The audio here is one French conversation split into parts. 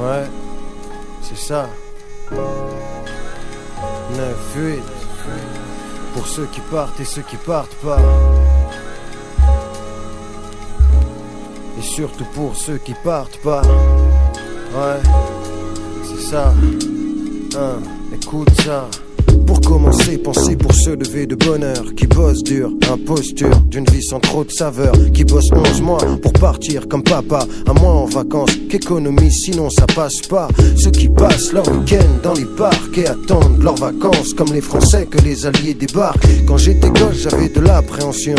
Ouais, c'est ça. 9-8. Pour ceux qui partent et ceux qui partent pas. Et surtout pour ceux qui partent pas. Ouais, c'est ça. Écoute ça. Pour commencer, pensez pour se lever de bonheur, qui bosse dur, imposture d'une vie sans trop de saveur, qui bosse 11 mois pour partir comme papa, un mois en vacances, qu'économise sinon ça passe pas. Ceux qui passent leur week-end dans les parcs et attendent leurs vacances, comme les Français que les Alliés débarquent. Quand j'étais gosse j'avais de l'appréhension,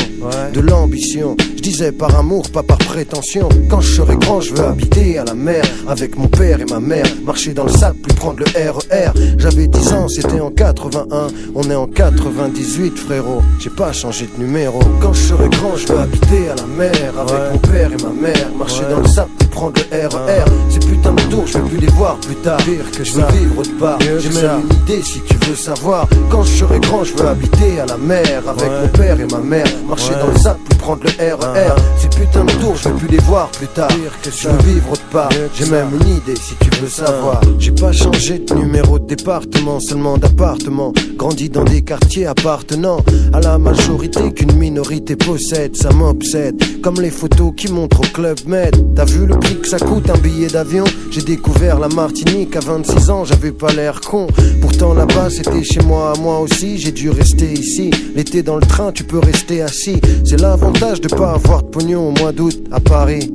de l'ambition, je disais par amour pas par prétention. Quand je serai grand je veux habiter à la mer, avec mon père et ma mère, marcher dans le sable puis prendre le RER. J'avais 10 ans, c'était en 81, on est en 98 frérot, j'ai pas changé de numéro. Quand je serai grand je veux habiter à la mer, avec mon père et ma mère, marcher dans le sable puis prendre le RER. Ces putains de tours je veux plus les voir plus tard, pire que je veux vivre autre part. J'ai même une idée si tu veux savoir. Quand je serai grand je veux habiter à la mer, avec mon père et ma mère, marcher dans le sable puis prendre le RER. Ces putains de tours je veux plus les voir plus tard, pire que je veux vivre autre part. J'ai même une idée si tu veux savoir. J'ai pas changé de numéro de département, seulement d'appartement. Grandi dans des quartiers appartenant à la majorité qu'une minorité possède. Ça m'obsède, comme les photos qui montrent au Club Med. T'as vu le prix que ça coûte un billet d'avion? J'ai découvert la Martinique à 26 ans, j'avais pas l'air con. Pourtant là-bas c'était chez moi, moi aussi j'ai dû rester ici. L'été dans le train tu peux rester assis. C'est l'avantage de pas avoir de pognon au mois d'août à Paris.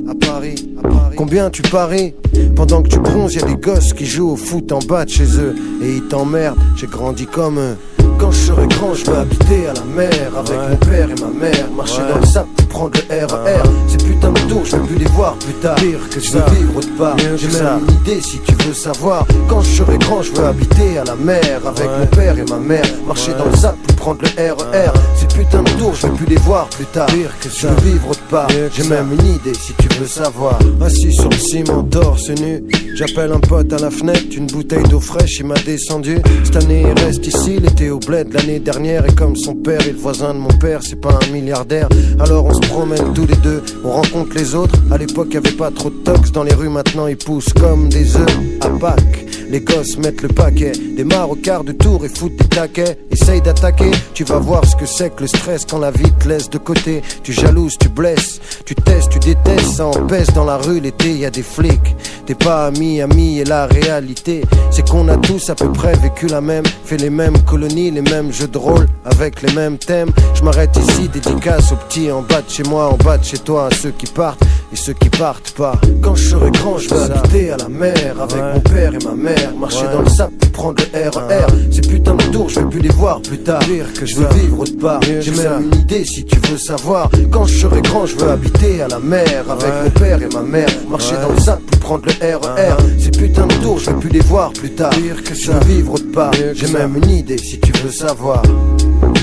Combien tu paries? Pendant que tu bronzes y'a des gosses qui jouent au foot en bas de chez eux et ils t'emmerdent, j'ai grandi comme eux. Quand je serai grand je veux habiter à la mer, avec mon père et ma mère, marcher dans le sable puis prendre le RER. Ces putains de tours je veux plus les voir plus tard, pire que je veux vivre autre part. J'ai même une idée si tu veux savoir. Quand je serai grand je veux habiter à la mer, avec mon père et ma mère, marcher dans le sable puis prendre le RER. Ces putains de tours je veux plus les voir plus tard, pire que je veux vivre autre part. J'ai même une idée si tu veux savoir. Assis sur le ciment torse nu, j'appelle un pote à la fenêtre, une bouteille d'eau fraîche il m'a descendu. Cette année il reste ici, l'été au bled l'année dernière. Et comme son père et le voisin de mon père c'est pas un milliardaire, alors on se promène tous les deux, on rencontre les autres. À l'époque y'avait pas trop de tox dans les rues, maintenant ils poussent comme des œufs à Pâques. Les gosses mettent le paquet, démarrent au quart de tour et foutent des taquets. Essaye d'attaquer, tu vas voir ce que c'est que le stress quand la vie te laisse de côté. Tu jalouses, tu blesses, tu testes, tu détestes, ça empêche dans la rue l'été, y a des flics. T'es pas ami et la réalité c'est qu'on a tous à peu près vécu la même, fait les mêmes colonies, les mêmes jeux de rôle avec les mêmes thèmes. Je m'arrête ici, dédicace aux petits en bas de chez moi, en bas de chez toi, à ceux qui partent et ceux qui partent pas. Quand je serai grand je veux habiter à la mer, avec mon père et ma mère, marcher dans le sable puis prendre le RER. Ces putains de tours je veux plus les voir plus tard, pire que je veux vivre autre part. J'ai même une idée si tu veux savoir. Quand je serai grand je veux habiter à la mer, avec mon père et ma mère, marcher dans le sable puis prendre le RER. Ces putains de tours je veux plus les voir plus tard, pire que je veux vivre autre part. J'ai même une idée si tu veux savoir.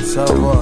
Savoir.